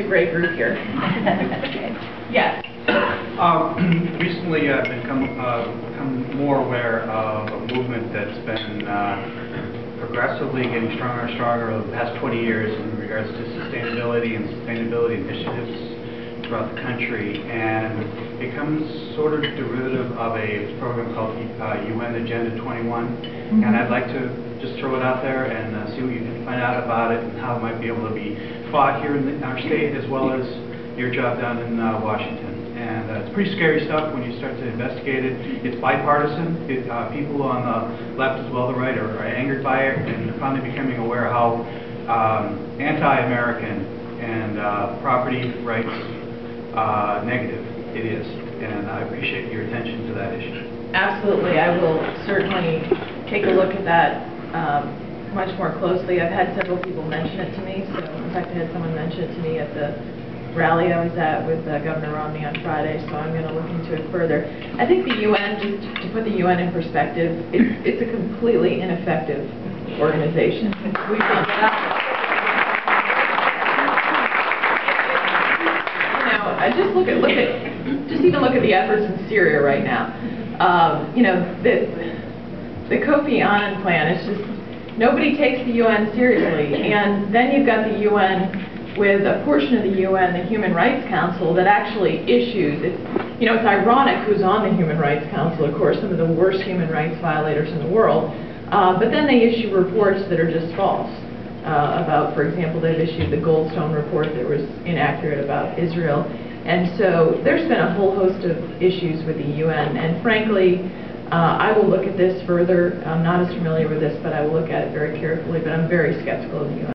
a great group here. Yes. Recently, I've become more aware of a movement that's been progressively getting stronger and stronger over the past 20 years in regards to sustainability and sustainability initiatives throughout the country, and it becomes sort of derivative of a program called UN Agenda 21, and I'd like to just throw it out there and see what you can find out about it and how it might be able to be fought here in our state as well as your job down in Washington. And it's pretty scary stuff when you start to investigate it. It's bipartisan. People on the left as well as the right are angered by it and finally becoming aware how anti-American and property rights negative it is. And I appreciate your attention to that issue. Absolutely. I will certainly take a look at that much more closely. I've had several people mention it to me. So in fact, I had someone mention it to me at the rally I was at with Governor Romney on Friday, so I'm going to look into it further. I think the UN, just to put the UN in perspective, it's a completely ineffective organization. We found that out. You know, I just even look at the efforts in Syria right now. You know, the Kofi Annan plan is just, nobody takes the UN seriously, and then you've got the UN with a portion of the UN, the Human Rights Council, that actually issues, you know, it's ironic who's on the Human Rights Council, of course, some of the worst human rights violators in the world, but then they issue reports that are just false. About, for example, they've issued the Goldstone report that was inaccurate about Israel. And so there's been a whole host of issues with the UN, and frankly, I will look at this further. I'm not as familiar with this, but I will look at it very carefully, but I'm very skeptical of the UN.